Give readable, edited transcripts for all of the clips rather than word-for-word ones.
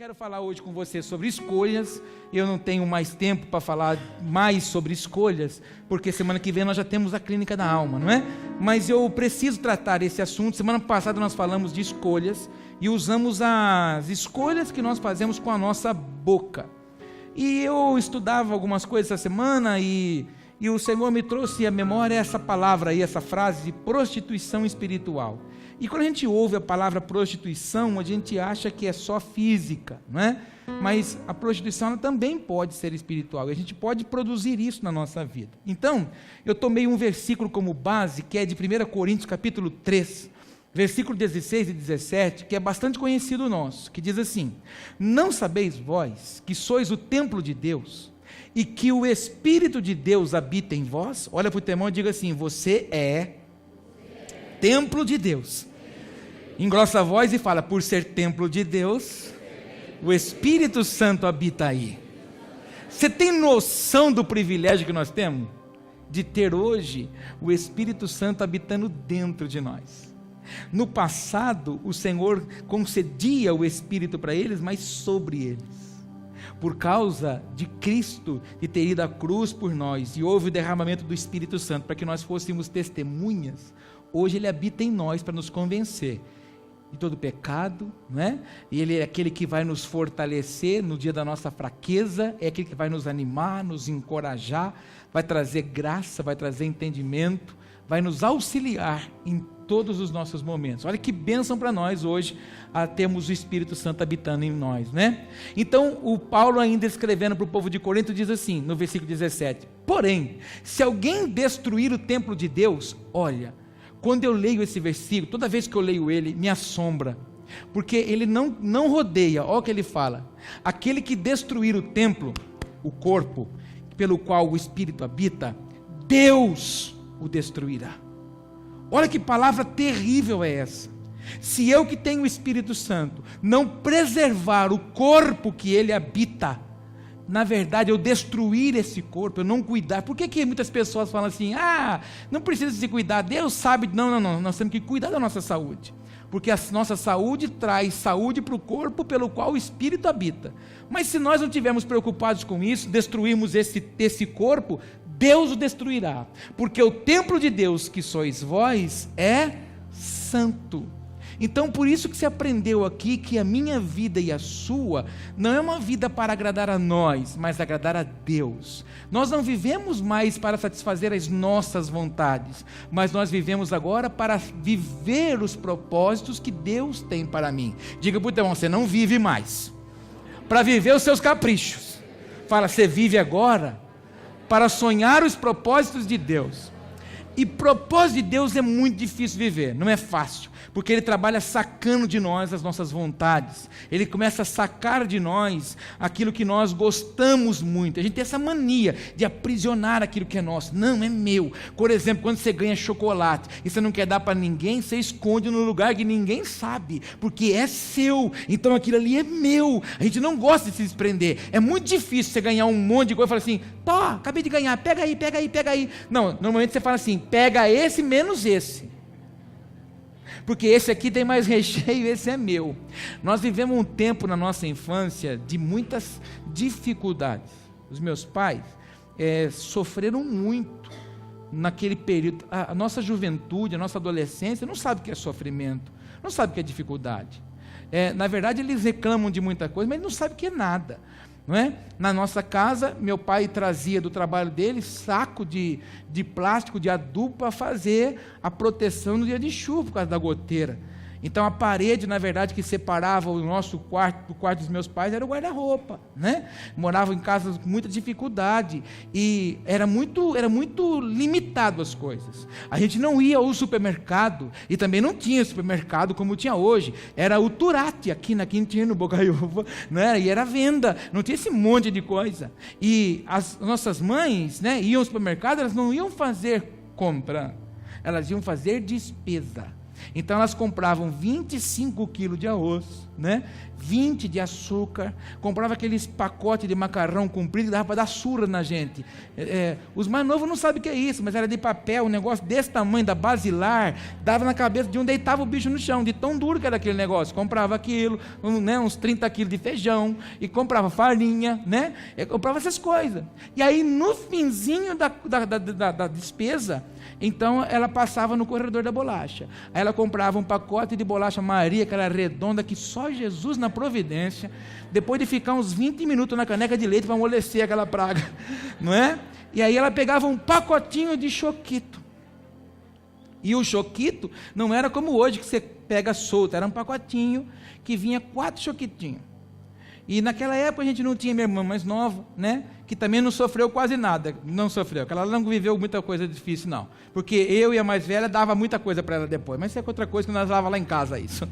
quero falar hoje com você sobre escolhas. Eu não tenho mais tempo para falar mais sobre escolhas, porque semana que vem nós já temos a clínica da alma, não é? Mas eu preciso tratar esse assunto. Semana passada nós falamos de escolhas e usamos as escolhas que nós fazemos com a nossa boca. E eu estudava algumas coisas essa semana e o Senhor me trouxe à memória essa palavra aí, essa frase de prostituição espiritual. E quando a gente ouve a palavra prostituição, a gente acha que é só física, não é? Mas a prostituição ela também pode ser espiritual, e a gente pode produzir isso na nossa vida. Então, eu tomei um versículo como base, que é de 1 Coríntios capítulo 3, versículo 16 e 17, que é bastante conhecido nosso, que diz assim: não sabeis vós que sois o templo de Deus, e que o Espírito de Deus habita em vós? Olha para o teu irmão e diga assim: você é templo de Deus. Engrossa a voz e fala: por ser templo de Deus, o Espírito Santo habita aí. Você tem noção do privilégio que nós temos? De ter hoje o Espírito Santo habitando dentro de nós. No passado, o Senhor concedia o Espírito para eles, mas sobre eles. Por causa de Cristo, de ter ido à cruz por nós, e houve o derramamento do Espírito Santo, para que nós fôssemos testemunhas. Hoje Ele habita em nós para nos convencer de todo pecado, não é? E Ele é aquele que vai nos fortalecer no dia da nossa fraqueza, é aquele que vai nos animar, nos encorajar, vai trazer graça, vai trazer entendimento, vai nos auxiliar em todos os nossos momentos. Olha que bênção para nós hoje, termos o Espírito Santo habitando em nós, né? Então, o Paulo ainda escrevendo para o povo de Corinto diz assim, no versículo 17: porém, se alguém destruir o templo de Deus, olha, quando eu leio esse versículo, toda vez que eu leio ele, me assombra, porque ele não rodeia. Olha o que ele fala: aquele que destruir o templo, o corpo, pelo qual o Espírito habita, Deus o destruirá. Olha que palavra terrível é essa. Se eu que tenho o Espírito Santo não preservar o corpo que ele habita, na verdade eu destruir esse corpo, eu não cuidar. Por que muitas pessoas falam assim: não precisa se cuidar, Deus sabe? Não, nós temos que cuidar da nossa saúde, porque a nossa saúde traz saúde para o corpo pelo qual o Espírito habita. Mas se nós não estivermos preocupados com isso, destruirmos esse corpo, Deus o destruirá, porque o templo de Deus que sois vós é santo. Então por isso que se aprendeu aqui que a minha vida e a sua não é uma vida para agradar a nós, mas agradar a Deus. Nós não vivemos mais para satisfazer as nossas vontades, mas nós vivemos agora para viver os propósitos que Deus tem para mim. Diga para o teu irmão: você não vive mais para viver os seus caprichos. Fala: você vive agora para sonhar os propósitos de Deus. E propósito de Deus é muito difícil viver, não é fácil, porque Ele trabalha sacando de nós as nossas vontades. Ele começa a sacar de nós aquilo que nós gostamos muito. A gente tem essa mania de aprisionar aquilo que é nosso. Não, é meu. Por exemplo, quando você ganha chocolate e você não quer dar para ninguém, você esconde no lugar que ninguém sabe, porque é seu. Então aquilo ali é meu. A gente não gosta de se desprender. É muito difícil você ganhar um monte de coisa e falar assim: acabei de ganhar, pega aí. Não, normalmente você fala assim: pega esse menos esse, porque esse aqui tem mais recheio, esse é meu. Nós vivemos um tempo na nossa infância de muitas dificuldades. Os meus pais sofreram muito naquele período. A nossa juventude, a nossa adolescência não sabe o que é sofrimento, não sabe o que é dificuldade. Na verdade eles reclamam de muita coisa, mas não sabem o que é nada, não é? Na nossa casa, meu pai trazia do trabalho dele saco de plástico, de adubo, para fazer a proteção no dia de chuva, por causa da goteira. Então a parede, na verdade, que separava o nosso quarto do quarto dos meus pais, era o guarda-roupa, né? Moravam em casas com muita dificuldade, e era muito limitado as coisas. A gente não ia ao supermercado, e também não tinha supermercado como tinha hoje. Era o Turati, aqui na Quintina, no Bocaiúva, né? E era venda, não tinha esse monte de coisa. E as nossas mães, né, iam ao supermercado, elas não iam fazer compra, elas iam fazer despesa. Então elas compravam 25 quilos de arroz, né? 20 de açúcar, comprava aqueles pacotes de macarrão comprido que dava para dar surra na gente. Os mais novos não sabem o que é isso, mas era de papel, um negócio desse tamanho, da Basilar, dava na cabeça de um, deitava o bicho no chão, de tão duro que era aquele negócio. Comprava aquilo, né, uns 30 quilos de feijão, e comprava farinha, né? Eu comprava essas coisas. E aí, no finzinho da despesa, então ela passava no corredor da bolacha. Aí ela comprava um pacote de bolacha Maria, aquela redonda que só Jesus na providência, depois de ficar uns 20 minutos na caneca de leite para amolecer aquela praga, não é? E aí ela pegava um pacotinho de choquito. E o choquito não era como hoje que você pega solto, era um pacotinho que vinha 4 choquitinhos. E naquela época a gente não tinha minha irmã mais nova, né? Que também não sofreu quase nada, não sofreu, porque ela não viveu muita coisa difícil não, porque eu e a mais velha dava muita coisa para ela depois, mas isso é outra coisa que nós dava lá em casa isso.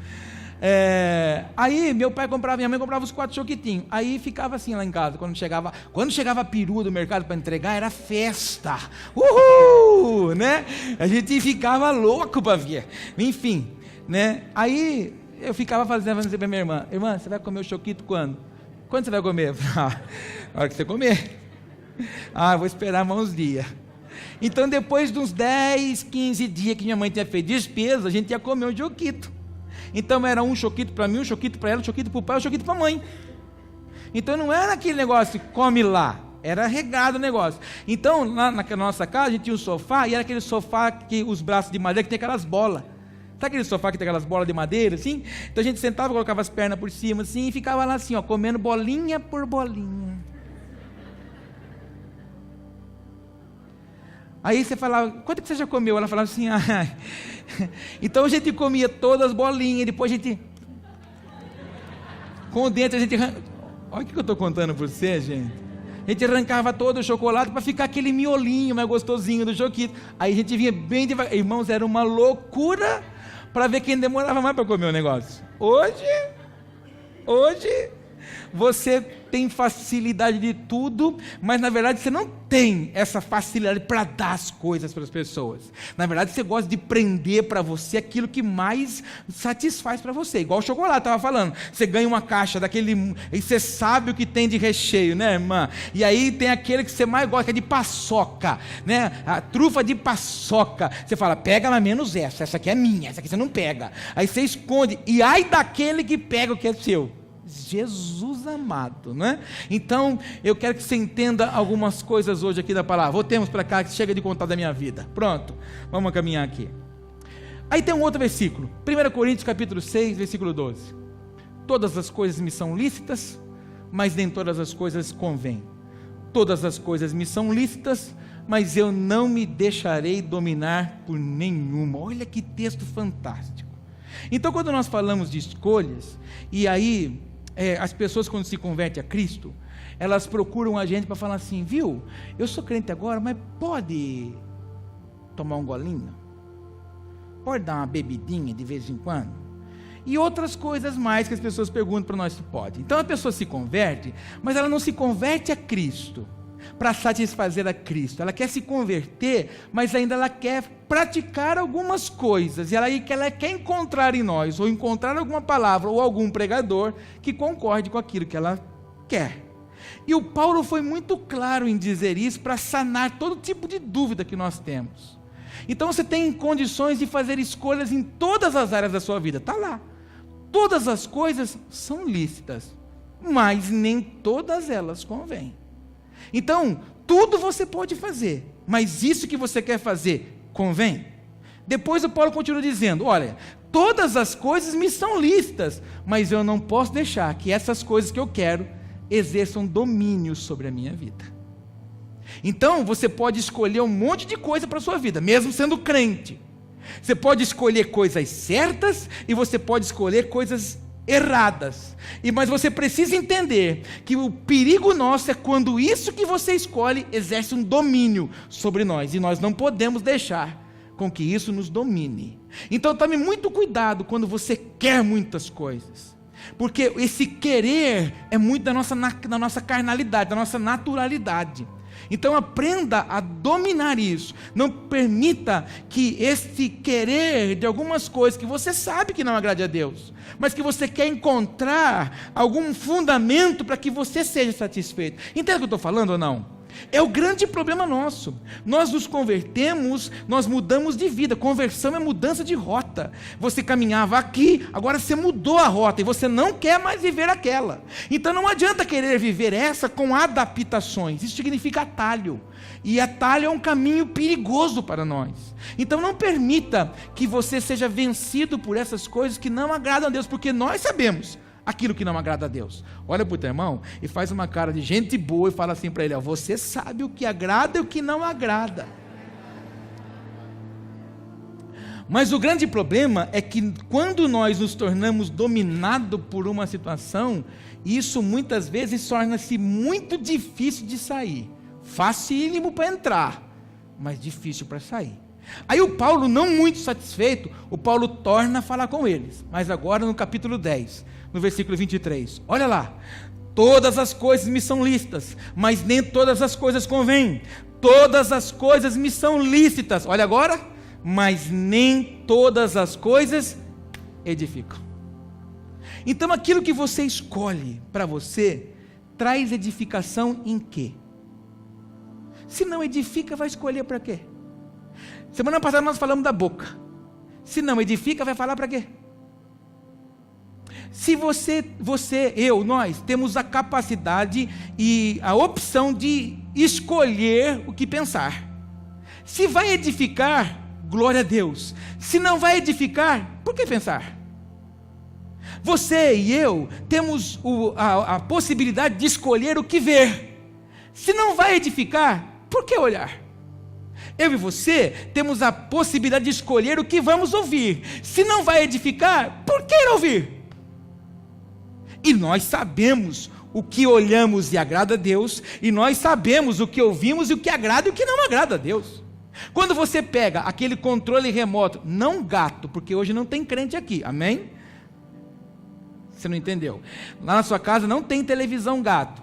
Aí meu pai comprava, minha mãe comprava os 4 choquitinhos, aí ficava assim lá em casa, quando chegava a perua do mercado para entregar, era festa, uhul, né? A gente ficava louco para ver, enfim, né? Aí eu ficava fazendo para minha irmã, você vai comer o choquito quando? Quando você vai comer? Na hora que você comer. Vou esperar mais uns dias. Então depois de uns 10, 15 dias que minha mãe tinha feito despesa, a gente ia comer um choquito. Então era um choquito para mim, um choquito para ela, um choquito para o pai, um choquito para a mãe. Então não era aquele negócio, come lá, era regado o negócio. Então lá na nossa casa a gente tinha um sofá, e era aquele sofá que os braços de madeira que tem aquelas bolas. Sabe aquele sofá que tem aquelas bolas de madeira assim? Então a gente sentava, colocava as pernas por cima assim, e ficava lá assim, ó, comendo bolinha por bolinha. Aí você falava, quanto que você já comeu? Ela falava assim, Então a gente comia todas as bolinhas, e depois a gente, com o dente a gente, olha o que eu estou contando para você, gente. A gente arrancava todo o chocolate para ficar aquele miolinho mais gostosinho do choquito. Aí a gente vinha bem devagar. Irmãos, era uma loucura para ver quem demorava mais para comer o negócio. Hoje, você tem facilidade de tudo, mas na verdade você não tem essa facilidade para dar as coisas para as pessoas. Na verdade você gosta de prender para você aquilo que mais satisfaz para você. Igual o chocolate, estava falando. Você ganha uma caixa daquele, e você sabe o que tem de recheio, né, irmã? E aí tem aquele que você mais gosta, que é de paçoca, né? A trufa de paçoca. Você fala, pega mas menos essa aqui é minha, essa aqui você não pega. Aí você esconde, e ai daquele que pega o que é seu. Jesus amado, né? Então, eu quero que você entenda algumas coisas hoje aqui da palavra. Voltemos para cá, que chega de contar da minha vida. Pronto, vamos caminhar aqui. Aí tem um outro versículo, 1 Coríntios capítulo 6, versículo 12. Todas as coisas me são lícitas, mas nem todas as coisas convêm. Todas as coisas me são lícitas, mas eu não me deixarei dominar por nenhuma. Olha que texto fantástico. Então, quando nós falamos de escolhas, e aí as pessoas, quando se convertem a Cristo, elas procuram a gente para falar assim, viu, eu sou crente agora, mas pode tomar um golinho? Pode dar uma bebidinha de vez em quando? E outras coisas mais que as pessoas perguntam para nós se pode. Então a pessoa se converte, mas ela não se converte a Cristo para satisfazer a Cristo. Ela quer se converter, mas ainda ela quer praticar algumas coisas, e aí que ela quer encontrar em nós, ou encontrar alguma palavra, ou algum pregador que concorde com aquilo que ela quer. E o Paulo foi muito claro em dizer isso, para sanar todo tipo de dúvida que nós temos. Então você tem condições de fazer escolhas em todas as áreas da sua vida, está lá. Todas as coisas são lícitas, mas nem todas elas convêm. Então, tudo você pode fazer, mas isso que você quer fazer, convém? Depois o Paulo continua dizendo, olha, todas as coisas me são lícitas, mas eu não posso deixar que essas coisas que eu quero exerçam domínio sobre a minha vida. Então, você pode escolher um monte de coisa para a sua vida, mesmo sendo crente. Você pode escolher coisas certas e você pode escolher coisas erradas, mas você precisa entender que o perigo nosso é quando isso que você escolhe exerce um domínio sobre nós, e nós não podemos deixar com que isso nos domine. Então tome muito cuidado quando você quer muitas coisas, porque esse querer é muito da nossa carnalidade, da nossa naturalidade. Então aprenda a dominar isso. Não permita que esse querer de algumas coisas que você sabe que não agrade a Deus, mas que você quer encontrar algum fundamento para que você seja satisfeito. Entende o que eu estou falando ou não? É o grande problema nosso. Nós nos convertemos, nós mudamos de vida. Conversão é mudança de rota. Você caminhava aqui, agora você mudou a rota e você não quer mais viver aquela. Então não adianta querer viver essa com adaptações. Isso significa atalho. E atalho é um caminho perigoso para nós. Então não permita que você seja vencido por essas coisas que não agradam a Deus, porque nós sabemos aquilo que não agrada a Deus. Olha para o teu irmão e faz uma cara de gente boa e fala assim para ele: ó, você sabe o que agrada e o que não agrada. Mas o grande problema é que quando nós nos tornamos dominados por uma situação, isso muitas vezes torna-se muito difícil de sair. Facílimo para entrar, mas difícil para sair. Aí o Paulo, não muito satisfeito, o Paulo torna a falar com eles, mas agora no capítulo 10, no versículo 23, olha lá: todas as coisas me são lícitas, mas nem todas as coisas convêm. Todas as coisas me são lícitas, olha agora, mas nem todas as coisas edificam. Então aquilo que você escolhe para você, traz edificação em quê? Se não edifica, vai escolher para quê? Semana passada nós falamos da boca. Se não edifica, vai falar para quê? Se nós temos a capacidade e a opção de escolher o que pensar. Se vai edificar, glória a Deus. Se não vai edificar, por que pensar? Você e eu temos a possibilidade de escolher o que ver. Se não vai edificar, por que olhar? Eu e você temos a possibilidade de escolher o que vamos ouvir. Se não vai edificar, por que ouvir? E nós sabemos o que olhamos e agrada a Deus, e nós sabemos o que ouvimos e o que agrada e o que não agrada a Deus. Quando você pega aquele controle remoto, não gato, porque hoje não tem crente aqui, amém? Você não entendeu? Lá na sua casa não tem televisão gato.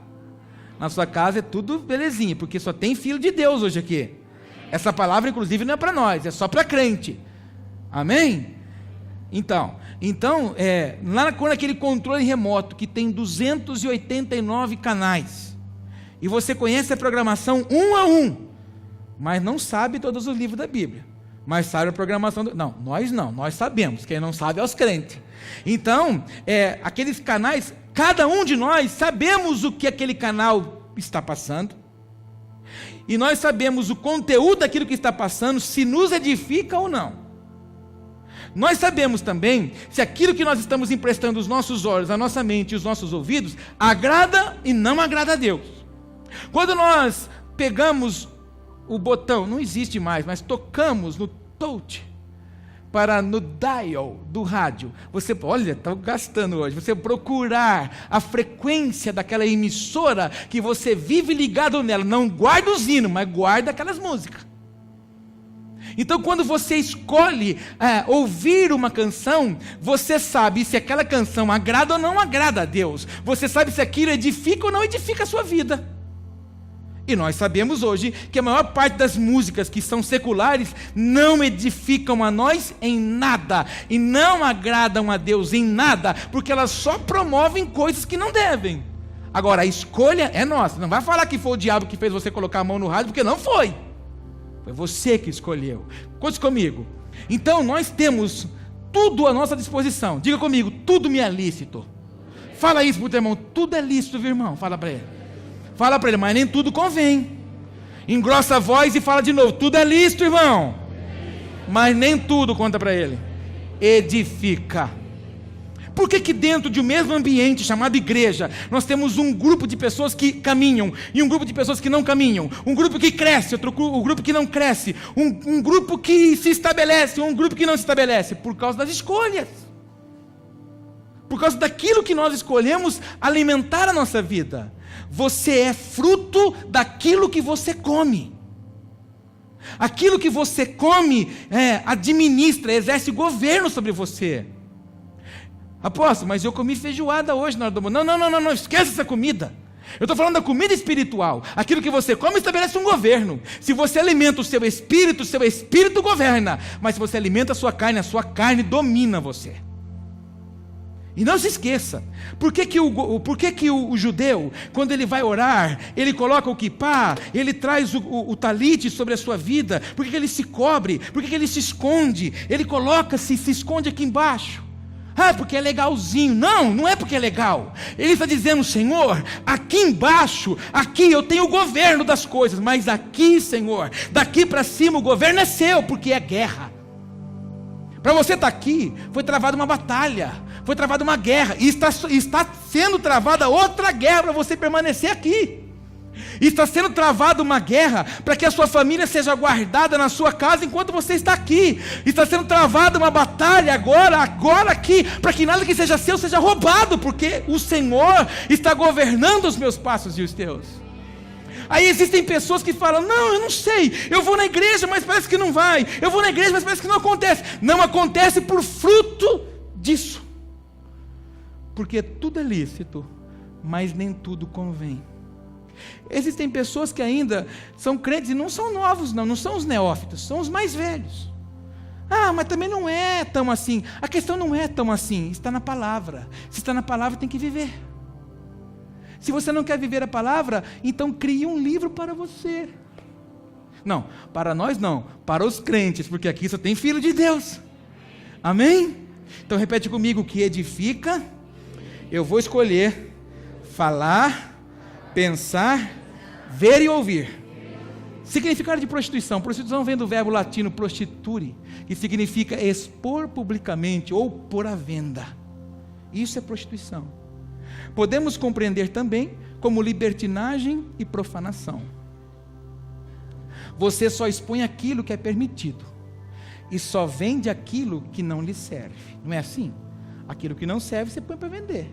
Na sua casa é tudo belezinha, porque só tem filho de Deus hoje aqui. Essa palavra inclusive não é para nós, é só para crente, amém? Então lá naquele controle remoto que tem 289 canais, e você conhece a programação um a um, mas não sabe todos os livros da Bíblia, mas sabe a programação, nós sabemos, quem não sabe é os crentes. Então, aqueles canais, cada um de nós sabemos o que aquele canal está passando, e nós sabemos o conteúdo daquilo que está passando, se nos edifica ou não. Nós sabemos também se aquilo que nós estamos emprestando os nossos olhos, a nossa mente e os nossos ouvidos, agrada e não agrada a Deus. Quando nós pegamos o botão, não existe mais, mas tocamos no touch, no dial do rádio, você, olha, estou gastando hoje, você procurar a frequência daquela emissora que você vive ligado nela, não guarda os hinos, mas guarda aquelas músicas. Então quando você escolhe ouvir uma canção, você sabe se aquela canção agrada ou não agrada a Deus, você sabe se aquilo edifica ou não edifica a sua vida. E nós sabemos hoje que a maior parte das músicas que são seculares não edificam a nós em nada, e não agradam a Deus em nada, porque elas só promovem coisas que não devem. Agora a escolha é nossa, não vai falar que foi o diabo que fez você colocar a mão no rádio, porque não foi. Foi você que escolheu. Conte comigo. Então nós temos tudo à nossa disposição. Diga comigo: tudo me é lícito. Fala isso para o teu irmão: tudo é lícito, viu, irmão? Fala para ele. Fala para ele: mas nem tudo convém. Engrossa a voz e fala de novo: tudo é lícito, irmão. Mas nem tudo, conta para ele, edifica. Por que dentro de um mesmo ambiente chamado igreja, nós temos um grupo de pessoas que caminham, e um grupo de pessoas que não caminham, um grupo que cresce, um grupo que não cresce, um grupo que se estabelece, um grupo que não se estabelece? Por causa das escolhas, por causa daquilo que nós escolhemos alimentar a nossa vida. Você é fruto daquilo que você come. Aquilo que você come administra, exerce governo sobre você. Apóstolo, mas eu comi feijoada hoje na hora do almoço. Não, esqueça essa comida. Eu estou falando da comida espiritual. Aquilo que você come estabelece um governo. Se você alimenta o seu espírito governa. Mas se você alimenta a sua carne domina você. E não se esqueça, por que o judeu, quando ele vai orar, ele coloca o quipá, ele traz o talite sobre a sua vida? Por que ele se cobre? Por que ele se esconde? Ele se esconde aqui embaixo. Porque é legalzinho. Não é porque é legal. Ele está dizendo: Senhor, aqui embaixo, aqui eu tenho o governo das coisas, mas aqui, Senhor, daqui para cima o governo é seu, porque é guerra. Para você estar aqui, foi travada uma batalha, foi travada uma guerra, e está sendo travada outra guerra para você permanecer aqui. Está sendo travada uma guerra para que a sua família seja guardada na sua casa enquanto você está aqui. Está sendo travada uma batalha agora aqui, para que nada que seja seu seja roubado, porque o Senhor está governando os meus passos e os teus. Aí existem pessoas que falam: não, eu não sei, eu vou na igreja, mas parece que não vai. Eu vou na igreja, mas parece que não acontece. Não acontece por fruto disso. Porque tudo é lícito, mas nem tudo convém. Existem pessoas que ainda são crentes e não são novos, não são os neófitos, são os mais velhos. Mas também não é tão assim. A questão não é tão assim, está na palavra. Se está na palavra, tem que viver. Se você não quer viver a palavra, então crie um livro para você. Não, para nós não, para os crentes, porque aqui só tem filho de Deus. Amém? Então repete comigo: que edifica, eu vou escolher falar, pensar, ver e ouvir. Significado de prostituição. Prostituição vem do verbo latino prostiture, que significa expor publicamente ou pôr à venda. Isso é prostituição. Podemos compreender também como libertinagem e profanação. Você só expõe aquilo que é permitido e só vende aquilo que não lhe serve. Não é assim? Aquilo que não serve você põe para vender.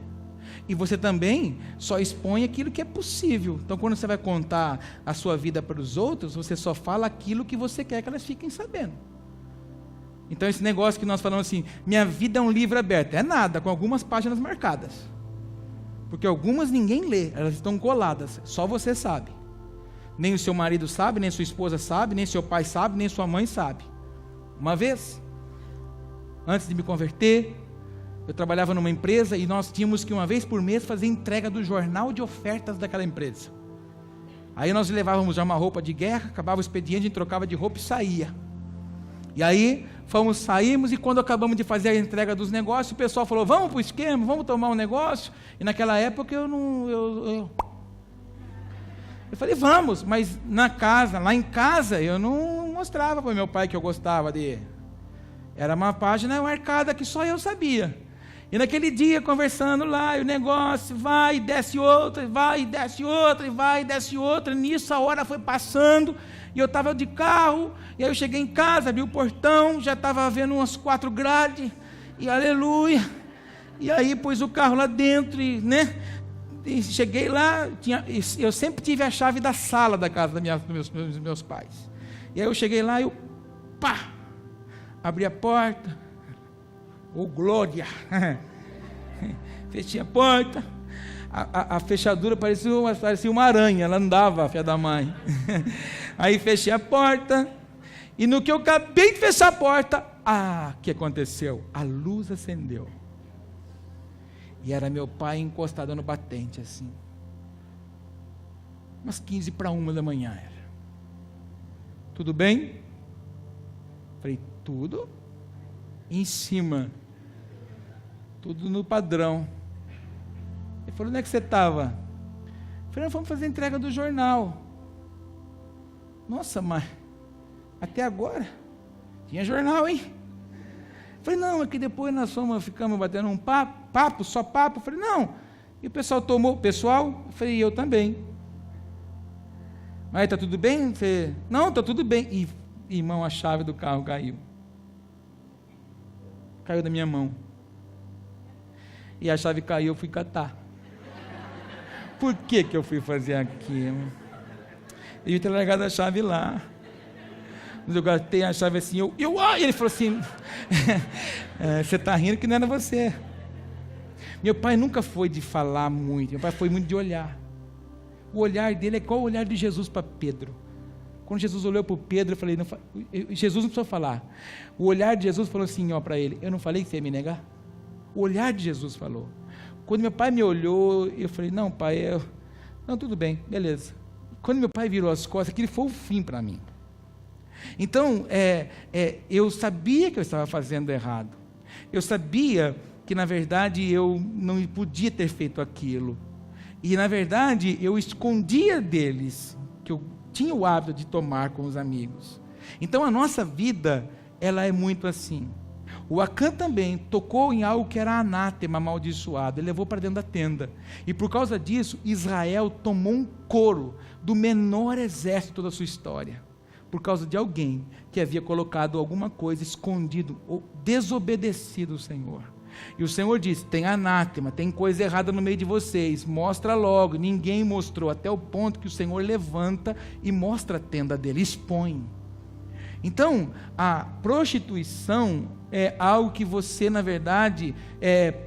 E você também só expõe aquilo que é possível. Então, quando você vai contar a sua vida para os outros, você só fala aquilo que você quer que elas fiquem sabendo. Então, esse negócio que nós falamos assim: minha vida é um livro aberto. É nada, com algumas páginas marcadas. Porque algumas ninguém lê, elas estão coladas. Só você sabe. Nem o seu marido sabe, nem sua esposa sabe, nem seu pai sabe, nem sua mãe sabe. Uma vez, antes de me converter, eu trabalhava numa empresa e nós tínhamos que uma vez por mês fazer entrega do jornal de ofertas daquela empresa. Aí nós levávamos já uma roupa de guerra, acabava o expediente, a gente trocava de roupa e saía. E aí saímos, e quando acabamos de fazer a entrega dos negócios, o pessoal falou: vamos para o esquema, vamos tomar um negócio. E naquela época eu falei: vamos, mas lá em casa eu não mostrava para o meu pai que eu gostava de. Era uma página marcada que só eu sabia. E naquele dia, conversando lá, e o negócio vai e desce outra, vai e desce outra, e vai e desce outra. Nisso a hora foi passando, e eu estava de carro, e aí eu cheguei em casa, abri o portão, já estava vendo umas 4 grades, e aleluia. E aí pus o carro lá dentro, e cheguei lá, eu sempre tive a chave da sala da casa dos meus pais. E aí eu cheguei lá, e abri a porta. Glória! Fechei a porta, a fechadura parecia uma aranha, ela andava, filha da mãe. Aí fechei a porta, e no que eu acabei de fechar a porta, o que aconteceu? A luz acendeu, e era meu pai encostado no batente, assim, umas 15 para 1 da manhã era. Tudo bem? Falei: tudo? Em cima, tudo no padrão. Ele falou: onde é que você estava? Eu falei: nós fomos fazer a entrega do jornal. Nossa, mas até agora tinha jornal, hein? Eu falei: não, é que depois nós ficamos batendo um papo, só papo. Eu falei: não. E o pessoal tomou, pessoal? Eu falei: eu também. Mas está tudo bem? Falei: não, está tudo bem. E, irmão, a chave do carro caiu da minha mão, e a chave caiu, eu fui catar. Por que eu fui fazer aquilo? Eu devia ter largado a chave lá. Mas eu gastei a chave assim, e ele falou assim: você está rindo que não era você. Meu pai nunca foi de falar muito, meu pai foi muito de olhar. O olhar dele é igual o olhar de Jesus para Pedro. Quando Jesus olhou para o Pedro, eu falei, Jesus não precisou falar. O olhar de Jesus falou assim, ó, para ele, eu não falei que você ia me negar? O olhar de Jesus falou. Quando meu pai me olhou, eu falei, não, pai, não, tudo bem, beleza. Quando meu pai virou as costas, aquele foi o fim para mim. Então, eu sabia que eu estava fazendo errado. Eu sabia que, na verdade, eu não podia ter feito aquilo. E, na verdade, eu escondia deles, que eu tinha o hábito de tomar com os amigos. Então, a nossa vida, ela é muito assim. O Acã também tocou em algo que era anátema, amaldiçoado. Ele levou para dentro da tenda. E, por causa disso, Israel tomou um couro do menor exército da sua história. Por causa de alguém que havia colocado alguma coisa escondido ou desobedecido ao Senhor. E o Senhor disse, tem anátema, tem coisa errada no meio de vocês, mostra logo. Ninguém mostrou, até o ponto que o Senhor levanta e mostra a tenda dele, expõe. Então, a prostituição é algo que você, na verdade,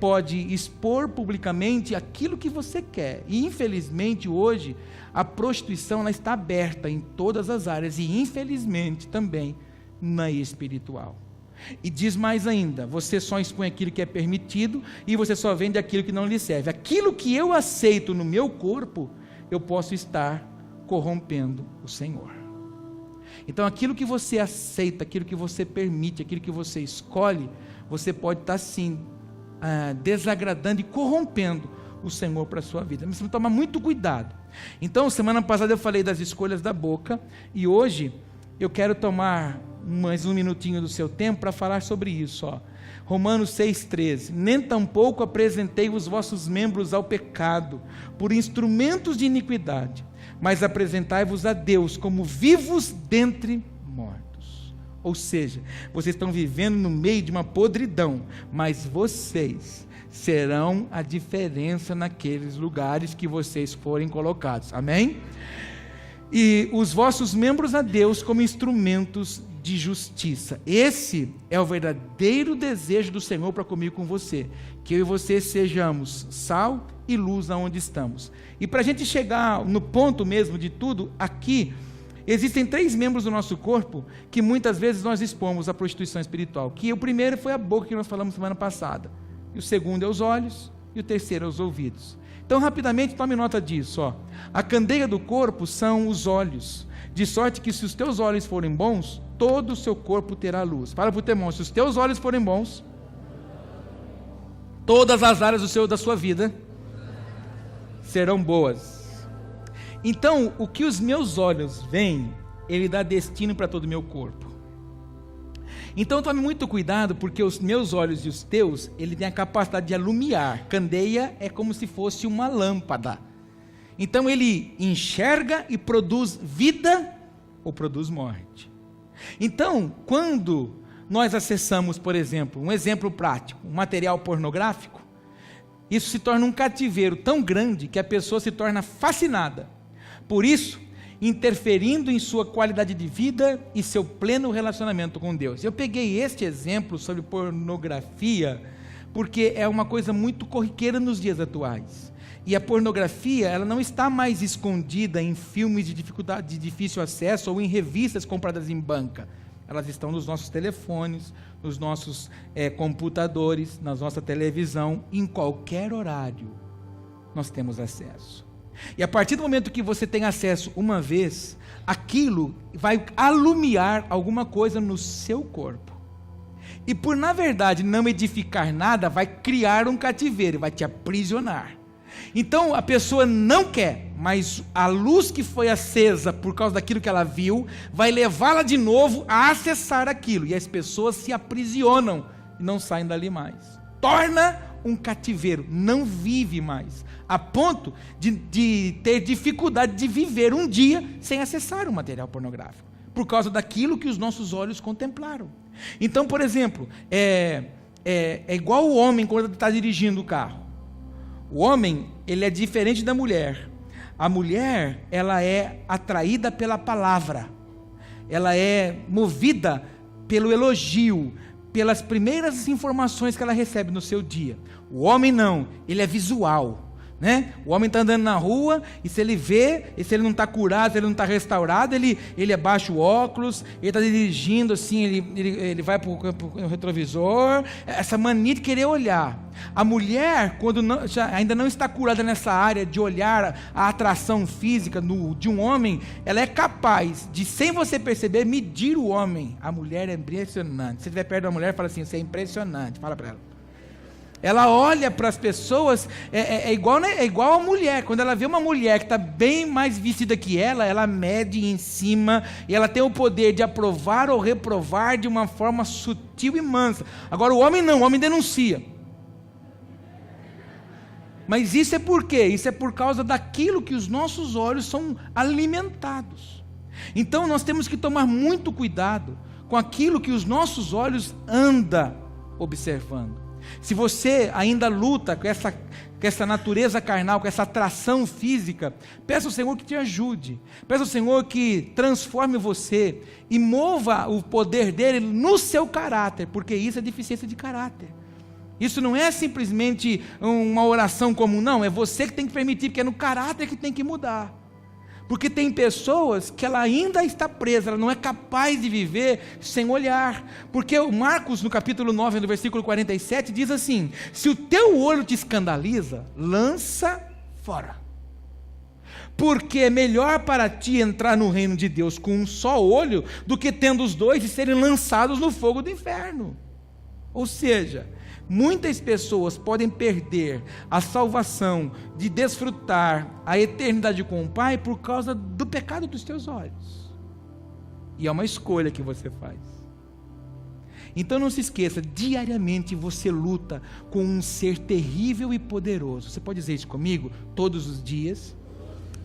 pode expor publicamente aquilo que você quer. E, infelizmente, hoje, a prostituição ela está aberta em todas as áreas e, infelizmente, também na espiritual. E diz mais ainda, você só expõe aquilo que é permitido e você só vende aquilo que não lhe serve. Aquilo que eu aceito no meu corpo, eu posso estar corrompendo o Senhor. Então, aquilo que você aceita, aquilo que você permite, aquilo que você escolhe, você pode estar, sim, desagradando e corrompendo o Senhor para a sua vida. Mas você tem que tomar muito cuidado. Então, semana passada eu falei das escolhas da boca, e hoje eu quero tomar mais um minutinho do seu tempo para falar sobre isso. Romanos 6,13, nem tampouco apresentei os vossos membros ao pecado, por instrumentos de iniquidade, mas apresentai-vos a Deus como vivos dentre mortos. Ou seja, vocês estão vivendo no meio de uma podridão, mas vocês serão a diferença naqueles lugares que vocês forem colocados, amém? E os vossos membros a Deus como instrumentos de justiça. Esse é o verdadeiro desejo do Senhor para comigo e com você, que eu e você sejamos sal e luz aonde estamos. E para a gente chegar no ponto mesmo de tudo, aqui existem 3 membros do nosso corpo que muitas vezes nós expomos à prostituição espiritual, que o primeiro foi a boca, que nós falamos semana passada, e o segundo é os olhos, e o terceiro é os ouvidos. Então, rapidamente, tome nota disso. A candeia do corpo são os olhos, de sorte que se os teus olhos forem bons, todo o seu corpo terá luz. Fala para o teu irmão, se os teus olhos forem bons, todas as áreas da sua vida serão boas. Então, o que os meus olhos veem, ele dá destino para todo o meu corpo. Então tome muito cuidado, porque os meus olhos e os teus, ele tem a capacidade de alumiar. Candeia é como se fosse uma lâmpada. Então ele enxerga e produz vida ou produz morte. Então, quando nós acessamos, por exemplo, um exemplo prático, um material pornográfico, isso se torna um cativeiro tão grande que a pessoa se torna fascinada. Por isso, interferindo em sua qualidade de vida e seu pleno relacionamento com Deus. Eu peguei este exemplo sobre pornografia, porque é uma coisa muito corriqueira nos dias atuais. E a pornografia, ela não está mais escondida em filmes de difícil acesso ou em revistas compradas em banca. Elas estão nos nossos telefones, nos nossos computadores, na nossa televisão, em qualquer horário nós temos acesso. E a partir do momento que você tem acesso uma vez, aquilo vai alumiar alguma coisa no seu corpo. E por, na verdade, não edificar nada, vai criar um cativeiro, vai te aprisionar. Então a pessoa não quer, mas a luz que foi acesa por causa daquilo que ela viu, vai levá-la de novo a acessar aquilo. E as pessoas se aprisionam e não saem dali mais. Torna um cativeiro, não vive mais, a ponto de ter dificuldade de viver um dia sem acessar o material pornográfico, por causa daquilo que os nossos olhos contemplaram. Então, por exemplo, é igual o homem quando está dirigindo o carro. O homem, ele é diferente da mulher. A mulher, ela é atraída pela palavra, ela é movida pelo elogio, pelas primeiras informações que ela recebe no seu dia. O homem não, ele é visual. né? O homem está andando na rua e se ele vê, e se ele não está curado, se ele não está restaurado, ele abaixa o óculos, ele está dirigindo assim, ele vai para o retrovisor, essa mania de querer olhar. A mulher, quando ainda não está curada nessa área de olhar a atração física de um homem, ela é capaz de, sem você perceber, medir o homem. A mulher é impressionante. Se você estiver perto da mulher, fala assim, você é impressionante, fala para ela. Ela olha para as pessoas, é igual a mulher. Quando ela vê uma mulher que está bem mais vestida que ela mede em cima, e ela tem o poder de aprovar ou reprovar de uma forma sutil e mansa. Agora o homem não, o homem denuncia. Mas isso é por quê? Isso é por causa daquilo que os nossos olhos são alimentados. Então nós temos que tomar muito cuidado com aquilo que os nossos olhos andam observando. Se você ainda luta com essa natureza carnal, com essa atração física, peça ao Senhor que te ajude, peça ao Senhor que transforme você e mova o poder dele no seu caráter, porque isso é deficiência de caráter. Isso não é simplesmente uma oração comum, não, é você que tem que permitir, porque é no caráter que tem que mudar. Porque tem pessoas que ela ainda está presa, ela não é capaz de viver sem olhar. Porque o Marcos, no capítulo 9, no versículo 47, diz assim: se o teu olho te escandaliza, lança fora. Porque é melhor para ti entrar no reino de Deus com um só olho, do que tendo os dois e serem lançados no fogo do inferno. Ou seja, muitas pessoas podem perder a salvação de desfrutar a eternidade com o Pai por causa do pecado dos teus olhos. E é uma escolha que você faz. Então não se esqueça, diariamente você luta com um ser terrível e poderoso. Você pode dizer isso comigo? Todos os dias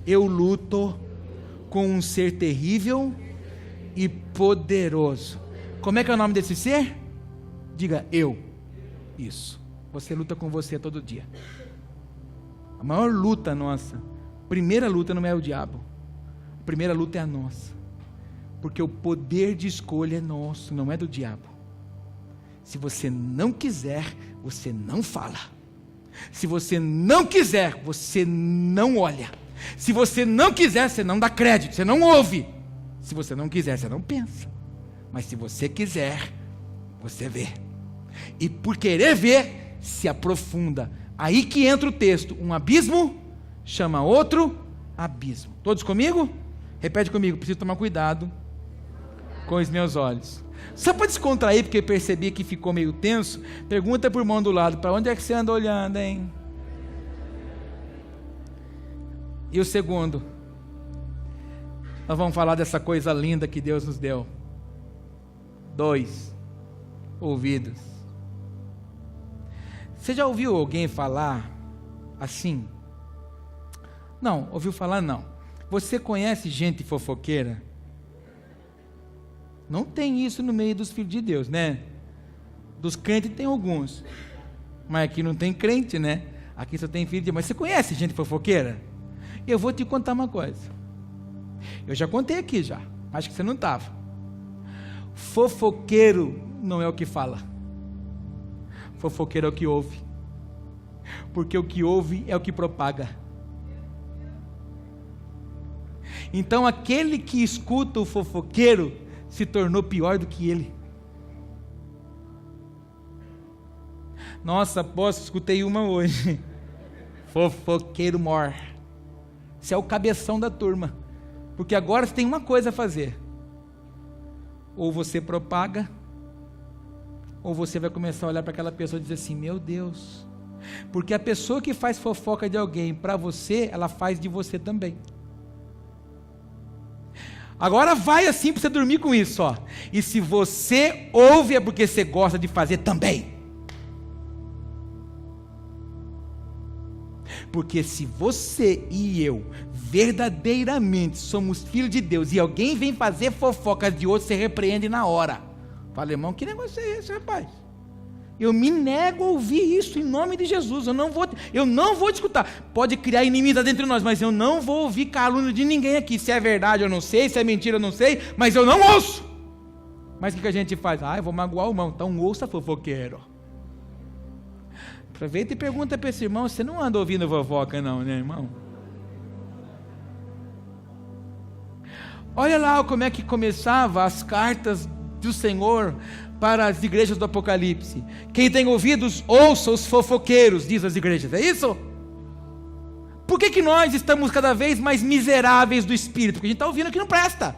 eu luto com um ser terrível e poderoso. Como é que é o nome desse ser? Diga, eu. Isso, você luta com você todo dia. A maior luta nossa, primeira luta não é o diabo, a primeira luta é a nossa, porque o poder de escolha é nosso, não é do diabo. Se você não quiser, você não fala. Se você não quiser, você não olha. Se você não quiser, você não dá crédito, você não ouve. Se você não quiser, você não pensa. Mas se você quiser, você vê. E por querer ver, se aprofunda. Aí que entra o texto: um abismo chama outro abismo. Todos comigo? Repete comigo, preciso tomar cuidado com os meus olhos. Só para descontrair, porque eu percebi que ficou meio tenso, pergunta para o irmão do lado: para onde é que você anda olhando, hein? E o segundo, nós vamos falar dessa coisa linda que Deus nos deu: 2 ouvidos. Você já ouviu alguém falar assim? Não, ouviu falar não. Você conhece gente fofoqueira? Não tem isso no meio dos filhos de Deus, né? Dos crentes tem alguns, mas aqui não tem crente, né? Aqui só tem filho de Deus. Mas você conhece gente fofoqueira? Eu vou te contar uma coisa. Eu já contei aqui já, acho que você não estava. Fofoqueiro não é o que fala. Fofoqueiro é o que ouve, porque o que ouve é o que propaga. Então aquele que escuta o fofoqueiro se tornou pior do que ele. Nossa, apóstolo, escutei uma hoje. Fofoqueiro mor. Você é o cabeção da turma, porque agora você tem uma coisa a fazer: ou você propaga, ou você vai começar a olhar para aquela pessoa e dizer assim: meu Deus. Porque a pessoa que faz fofoca de alguém para você, ela faz de você também. Agora vai assim para você dormir com isso, ó. E se você ouve, é porque você gosta de fazer também. Porque se você e eu verdadeiramente somos filhos de Deus e alguém vem fazer fofoca de outro, você repreende na hora. Fala, irmão, que negócio é esse, rapaz? Eu me nego a ouvir isso em nome de Jesus. Eu não vou discutir. Pode criar inimizade entre nós, mas eu não vou ouvir calúnia de ninguém aqui. Se é verdade eu não sei, se é mentira eu não sei, mas eu não ouço. Mas o que a gente faz? Eu vou magoar o irmão. Então ouça, fofoqueiro. Aproveita e pergunta para esse irmão, você não anda ouvindo fofoca não, né, irmão? Olha lá como é que começava as cartas do Senhor para as igrejas do Apocalipse. Quem tem ouvidos, ouça os fofoqueiros, diz as igrejas, é isso? Por que nós estamos cada vez mais miseráveis do Espírito? Porque a gente está ouvindo o que não presta,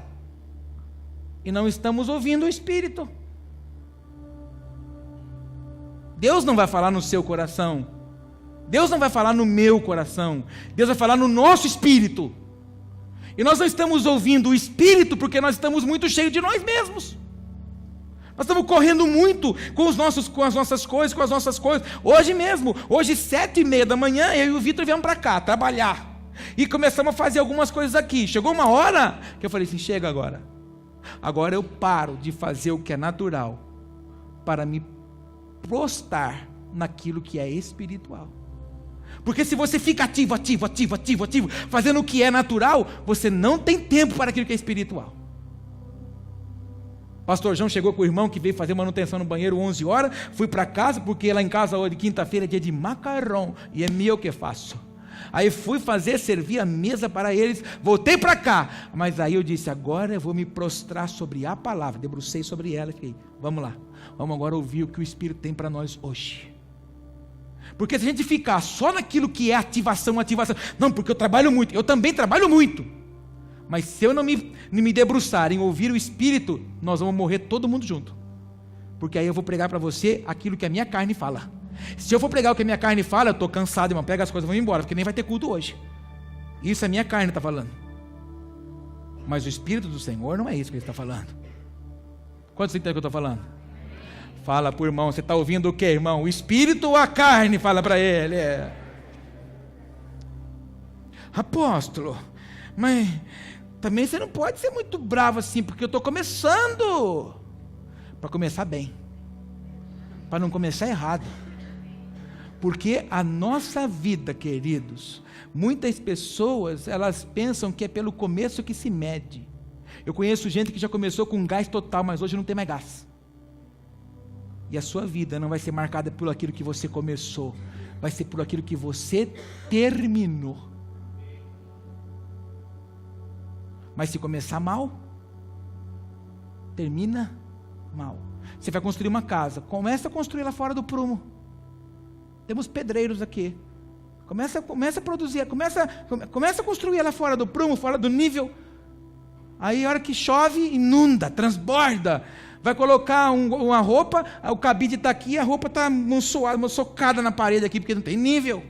e não estamos ouvindo o Espírito. Deus não vai falar no seu coração, Deus não vai falar no meu coração, Deus vai falar no nosso espírito, e nós não estamos ouvindo o Espírito porque nós estamos muito cheios de nós mesmos. Nós estamos correndo muito com as nossas coisas. Hoje mesmo, hoje 7h30 da manhã, eu e o Vitor viemos para cá trabalhar, e começamos a fazer algumas coisas aqui. Chegou uma hora que eu falei assim, chega agora eu paro de fazer o que é natural, para me prostrar naquilo que é espiritual. Porque se você fica ativo, fazendo o que é natural, você não tem tempo para aquilo que é espiritual. Pastor João chegou com o irmão que veio fazer manutenção no banheiro 11 horas, fui para casa, porque lá em casa hoje, quinta-feira, é dia de macarrão, e é meu que faço. Aí fui servir a mesa para eles, voltei para cá, mas aí eu disse, agora eu vou me prostrar sobre a palavra, debrucei sobre ela e fiquei, vamos lá, vamos agora ouvir o que o Espírito tem para nós hoje. Porque se a gente ficar só naquilo que é ativação, não, porque eu trabalho muito, eu também trabalho muito, mas se eu não me debruçar em ouvir o Espírito, nós vamos morrer todo mundo junto, porque aí eu vou pregar para você aquilo que a minha carne fala. Se eu for pregar o que a minha carne fala, eu estou cansado, irmão, pega as coisas e vou embora, porque nem vai ter culto hoje. Isso a minha carne está falando, mas o Espírito do Senhor não é isso que Ele está falando. Quantos entendem o que eu estou falando? Fala para o irmão, você está ouvindo o que, irmão? O Espírito ou a carne? Fala para ele. Apóstolo, mas também você não pode ser muito bravo assim, porque eu estou começando. Para começar bem, para não começar errado. Porque a nossa vida, queridos, muitas pessoas, elas pensam que é pelo começo que se mede. Eu conheço gente que já começou com gás total, mas hoje não tem mais gás. E a sua vida não vai ser marcada por aquilo que você começou, vai ser por aquilo que você terminou. Mas se começar mal, termina mal. Você vai construir uma casa, começa a construir lá fora do prumo. Temos pedreiros aqui. Começa a produzir, começa a construir ela fora do prumo, fora do nível. Aí a hora que chove, inunda, transborda. Vai colocar uma roupa, o cabide está aqui, a roupa está socada na parede aqui, porque não tem nível.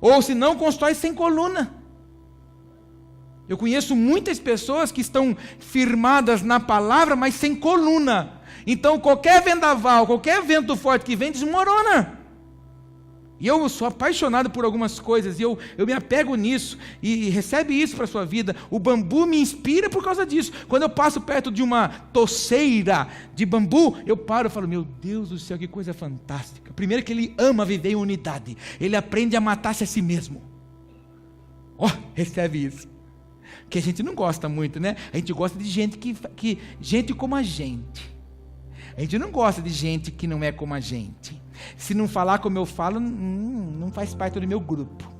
Ou se não, constrói sem coluna. Eu conheço muitas pessoas que estão firmadas na palavra, mas sem coluna. Então qualquer vendaval, qualquer vento forte que vem, desmorona. E eu sou apaixonado por algumas coisas, e eu me apego nisso, e recebe isso para a sua vida. O bambu me inspira por causa disso. Quando eu passo perto de uma toceira de bambu, eu paro e falo, meu Deus do céu, que coisa fantástica. Primeiro que ele ama viver em unidade, ele aprende a matar-se a si mesmo. Recebe isso. Que a gente não gosta muito, né? A gente gosta de gente gente como a gente. A gente não gosta de gente que não é como a gente. Se não falar como eu falo, não faz parte do meu grupo.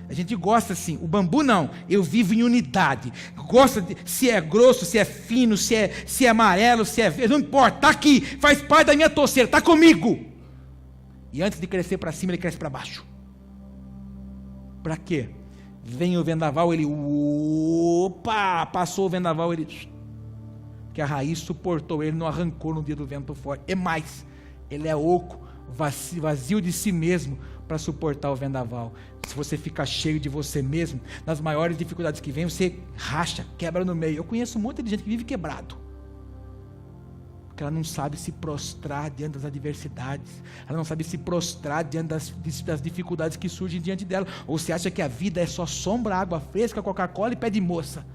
A gente gosta assim, o bambu não, eu vivo em unidade. Gosta de, se é grosso, se é fino, se é amarelo, se é verde, não importa, está aqui, faz parte da minha torceira, está comigo. E antes de crescer para cima, ele cresce para baixo. Para quê? Vem o vendaval, ele, passou o vendaval, ele, que a raiz suportou, ele não arrancou no dia do vento forte. É mais, ele é oco, vazio de si mesmo para suportar o vendaval. Se você fica cheio de você mesmo, nas maiores dificuldades que vem, você racha, quebra no meio. Eu conheço um monte de gente que vive quebrado, porque ela não sabe se prostrar diante das adversidades, ela não sabe se prostrar diante das dificuldades que surgem diante dela. Ou você acha que a vida é só sombra, água fresca, Coca-Cola e pé de moça?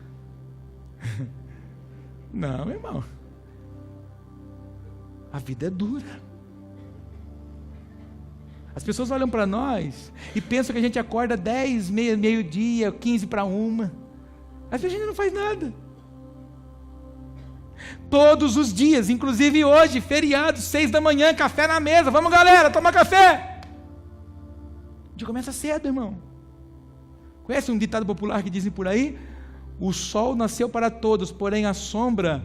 Não, irmão, a vida é dura. As pessoas olham para nós e pensam que a gente acorda 10, meio-dia, 15 para 1. Às vezes a gente não faz nada. Todos os dias, inclusive hoje, feriado, 6 da manhã, café na mesa. Vamos, galera, tomar café. A gente começa cedo, irmão. Conhece um ditado popular que dizem por aí? O sol nasceu para todos, porém a sombra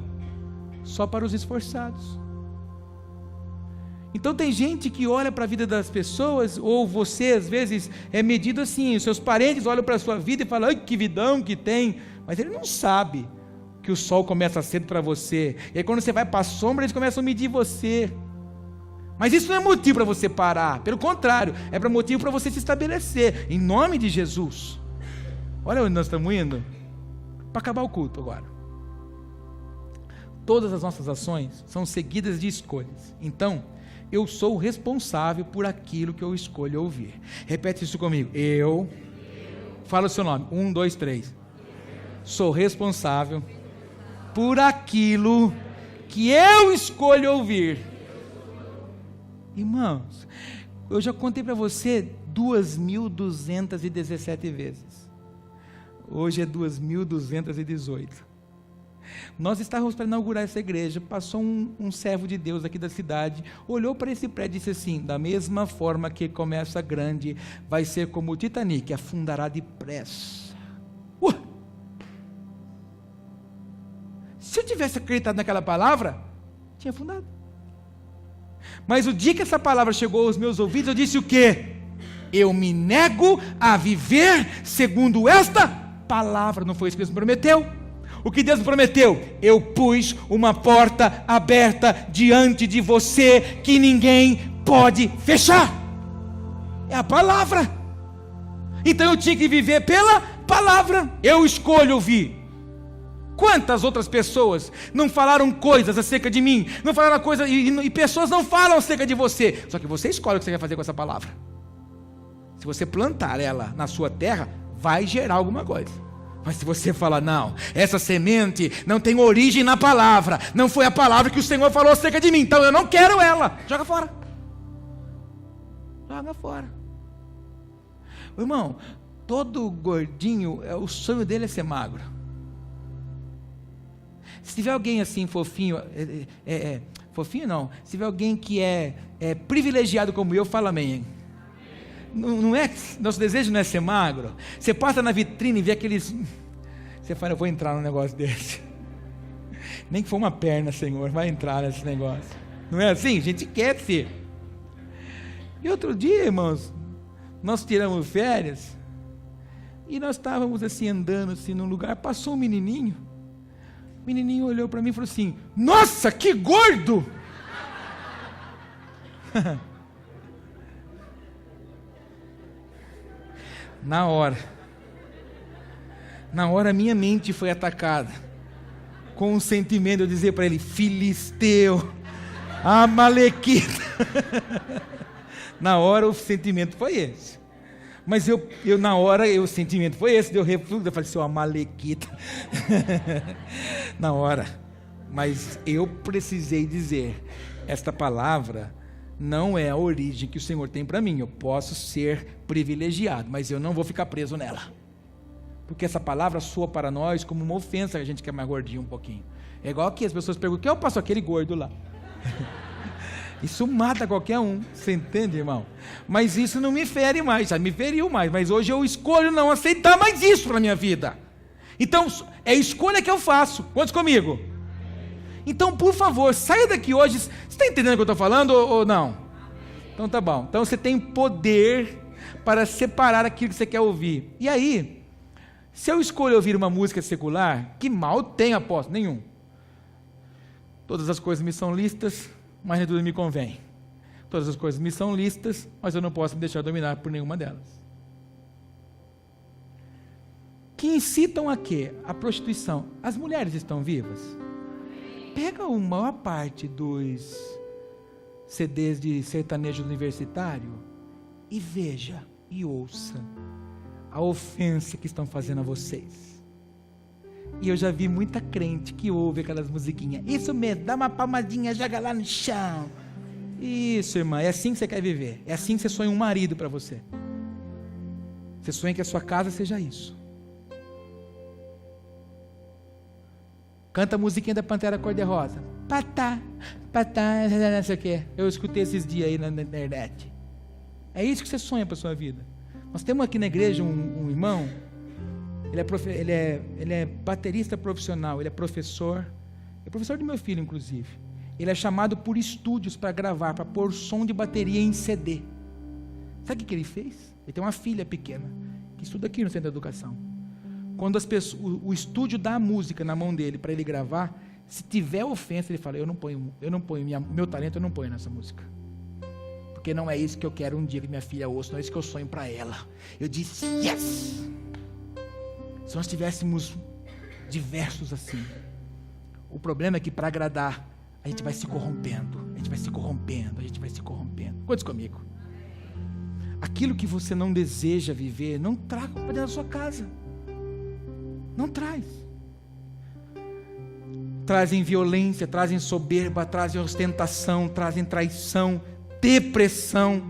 só para os esforçados. Então tem gente que olha para a vida das pessoas, ou você às vezes é medido assim, os seus parentes olham para a sua vida e falam, ai que vidão que tem, mas ele não sabe que o sol começa cedo para você, e aí quando você vai para a sombra eles começam a medir você. Mas isso não é motivo para você parar, pelo contrário, é para motivo para você se estabelecer, em nome de Jesus. Olha onde nós estamos indo, para acabar o culto agora. Todas as nossas ações são seguidas de escolhas, então, eu sou responsável por aquilo que eu escolho ouvir. Repete isso comigo, fala o seu nome, 1, 2, 3, sou responsável por aquilo que eu escolho ouvir. Irmãos, eu já contei para você 2.217 vezes. Hoje é 2.218. Nós estávamos para inaugurar essa igreja. Passou um servo de Deus aqui da cidade, olhou para esse prédio e disse assim: da mesma forma que começa grande, vai ser como o Titanic, afundará depressa. Se eu tivesse acreditado naquela palavra, tinha afundado. Mas o dia que essa palavra chegou aos meus ouvidos, eu disse o quê? Eu me nego a viver segundo esta palavra. Não foi isso que Deus me prometeu? O que Deus me prometeu? Eu pus uma porta aberta diante de você que ninguém pode fechar. É a palavra. Então eu tinha que viver pela palavra. Eu escolho ouvir. Quantas outras pessoas não falaram coisas acerca de mim, não falaram coisas, e pessoas não falam acerca de você, só que você escolhe o que você quer fazer com essa palavra. Se você plantar ela na sua terra, vai gerar alguma coisa. Mas se você falar, não, essa semente não tem origem na palavra, não foi a palavra que o Senhor falou acerca de mim, então eu não quero ela, joga fora. Joga fora. Irmão, todo gordinho, o sonho dele é ser magro. Se tiver alguém assim fofinho, fofinho não, se tiver alguém que é privilegiado como eu, fala amém. Não é, nosso desejo não é ser magro. Você passa na vitrine e vê aqueles, você fala, eu vou entrar num negócio desse. Nem que for uma perna, Senhor, vai entrar nesse negócio. Não é assim? A gente quer ser. E outro dia, irmãos, nós tiramos férias e nós estávamos assim andando assim num lugar, passou um menininho. O menininho olhou para mim e falou assim: nossa, que gordo! Na hora minha mente foi atacada com um sentimento de dizer para ele: filisteu, amalequita. Na hora o sentimento foi esse. Mas na hora o sentimento foi esse, deu refluxo, eu falei, seu amalequita. Na hora. Mas eu precisei dizer, esta palavra não é a origem que o Senhor tem para mim. Eu posso ser privilegiado, mas eu não vou ficar preso nela. Porque essa palavra soa para nós como uma ofensa, que a gente quer mais gordinho um pouquinho. É igual aqui, as pessoas perguntam, quem é o pastor? Aquele gordo lá. Isso mata qualquer um, você entende, irmão? Mas isso não me fere mais, já me feriu mais, mas hoje eu escolho não aceitar mais isso para a minha vida. Então, é escolha que eu faço. Quantos comigo? Então, por favor, saia daqui hoje. Você está entendendo o que eu estou falando ou não? Então tá bom. Então você tem poder para separar aquilo que você quer ouvir. E aí, se eu escolho ouvir uma música secular, que mal tem, apóstolo? Nenhum. Todas as coisas me são listas, mas nem tudo me convém. Todas as coisas me são listas, mas eu não posso me deixar dominar por nenhuma delas. Que incitam a quê? A prostituição. As mulheres estão vivas? Pega a maior parte dos CDs de sertanejo universitário e veja e ouça a ofensa que estão fazendo a vocês. E eu já vi muita crente que ouve aquelas musiquinhas. Isso mesmo, dá uma palmadinha, joga lá no chão. Isso, irmã, é assim que você quer viver. É assim que você sonha um marido para você. Você sonha que a sua casa seja isso. Canta a musiquinha da Pantera Cor-de-Rosa. Patá, patá, não sei o quê. Eu escutei esses dias aí na internet. É isso que você sonha para a sua vida. Nós temos aqui na igreja um irmão, ele é baterista profissional, ele é professor do meu filho, inclusive. Ele é chamado por estúdios para gravar, para pôr som de bateria em CD. Sabe o que ele fez? Ele tem uma filha pequena, que estuda aqui no Centro de Educação. Quando o estúdio dá a música na mão dele para ele gravar, se tiver ofensa, ele fala, eu não ponho meu talento, eu não ponho nessa música. Porque não é isso que eu quero um dia que minha filha ouça, não é isso que eu sonho para ela. Eu disse, yes! Se nós tivéssemos diversos assim. O problema é que para agradar, a gente vai se corrompendo. Quantos comigo? Aquilo que você não deseja viver, não traga para dentro da sua casa. Não traz. Trazem violência, trazem soberba, trazem ostentação, trazem traição, depressão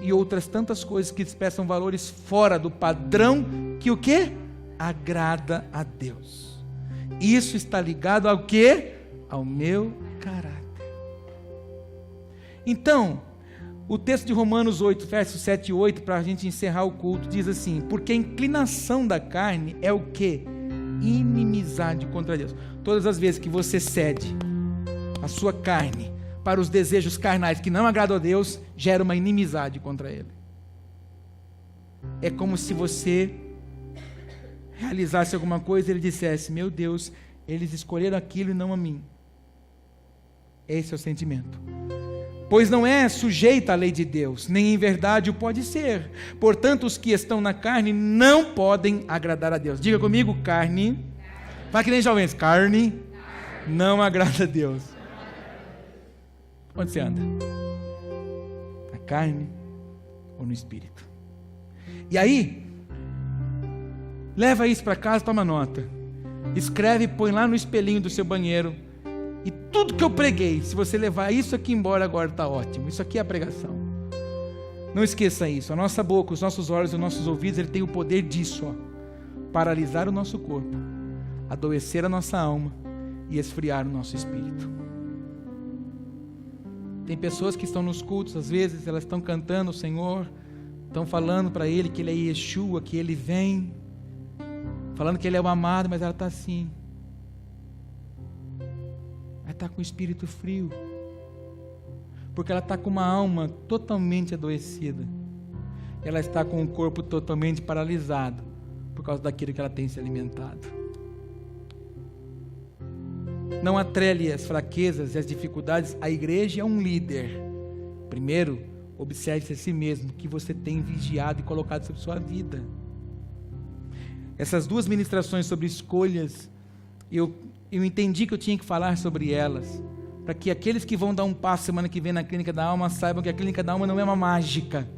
e outras tantas coisas que expressam valores fora do padrão que o quê? Agrada a Deus. Isso está ligado ao quê? Ao meu caráter. Então, o texto de Romanos 8, versos 7 e 8, para a gente encerrar o culto, diz assim, porque a inclinação da carne é o quê? Inimizade contra Deus. Todas as vezes que você cede a sua carne para os desejos carnais que não agradam a Deus, gera uma inimizade contra Ele. É como se você realizasse alguma coisa e Ele dissesse, meu Deus, eles escolheram aquilo e não a mim. Esse é o sentimento. Pois não é sujeita à lei de Deus, nem em verdade o pode ser. Portanto, os que estão na carne não podem agradar a Deus. Diga comigo, carne. Fala que nem jovens, carne não agrada a Deus. Onde você anda? Na carne ou no espírito? E aí, leva isso para casa, toma nota. Escreve e põe lá no espelhinho do seu banheiro. E tudo que eu preguei, se você levar isso aqui embora agora, está ótimo. Isso aqui é a pregação. Não esqueça isso. A nossa boca, os nossos olhos, os nossos ouvidos, ele tem o poder disso, ó, paralisar o nosso corpo, adoecer a nossa alma e esfriar o nosso espírito. Tem pessoas que estão nos cultos, às vezes, elas estão cantando o Senhor, estão falando para Ele que Ele é Yeshua, que Ele vem, falando que Ele é o amado, mas ela está assim. Ela está com o espírito frio, porque ela está com uma alma totalmente adoecida, ela está com o corpo totalmente paralisado, por causa daquilo que ela tem se alimentado. Não atrele as fraquezas e as dificuldades, a igreja é um líder. Primeiro, observe-se a si mesmo, que você tem vigiado e colocado sobre sua vida. Essas duas ministrações sobre escolhas, eu entendi que eu tinha que falar sobre elas, para que aqueles que vão dar um passo semana que vem na Clínica da Alma saibam que a Clínica da Alma não é uma mágica,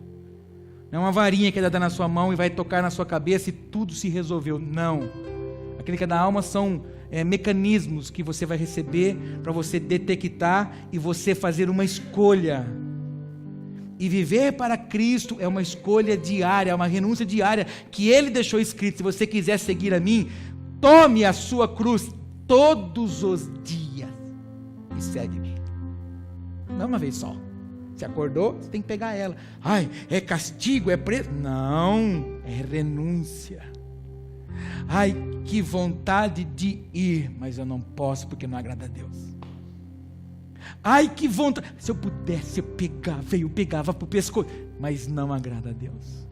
não é uma varinha que é dada na sua mão e vai tocar na sua cabeça e tudo se resolveu. Não. A Clínica da Alma são mecanismos que você vai receber para você detectar e você fazer uma escolha. E viver para Cristo é uma escolha diária, é uma renúncia diária que Ele deixou escrito. Se você quiser seguir a mim, tome a sua cruz todos os dias e segue-me. Não uma vez só. Você acordou, você tem que pegar ela. Ai, é castigo, é preso. Não, é renúncia. Ai, que vontade de ir, mas eu não posso porque não agrada a Deus. Ai, que vontade, se eu pudesse eu pegava para o pescoço, mas não agrada a Deus,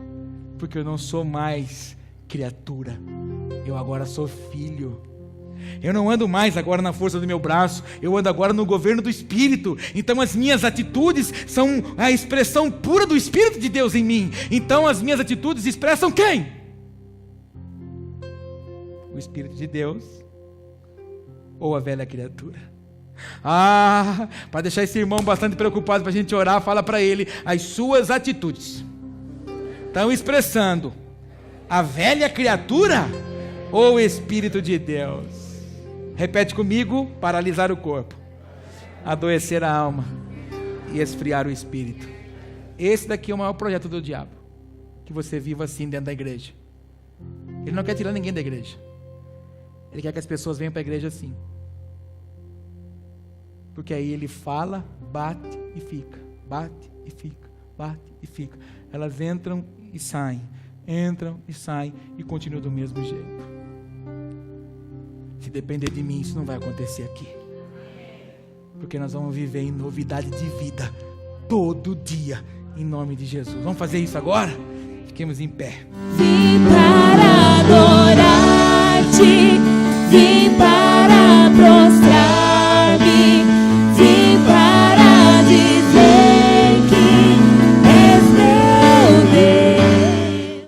porque eu não sou mais criatura, eu agora sou filho. Eu não ando mais agora na força do meu braço, eu ando agora no governo do Espírito. Então as minhas atitudes são a expressão pura do Espírito de Deus em mim. Então as minhas atitudes expressam quem? O Espírito de Deus ou a velha criatura? Para deixar esse irmão bastante preocupado, para a gente orar, fala para ele, as suas atitudes estão expressando a velha criatura ou o Espírito de Deus? Repete comigo: paralisar o corpo, adoecer a alma e esfriar o espírito. Esse daqui é o maior projeto do diabo, que você viva assim dentro da igreja. Ele não quer tirar ninguém da igreja, ele quer que as pessoas venham para a igreja assim, porque aí ele fala, bate e fica, bate e fica, bate e fica. Elas entram e saem, entram e saem e continuam do mesmo jeito. Se depender de mim, isso não vai acontecer aqui. Porque nós vamos viver em novidade de vida todo dia, em nome de Jesus. Vamos fazer isso agora? Fiquemos em pé. Vim para adorar-te.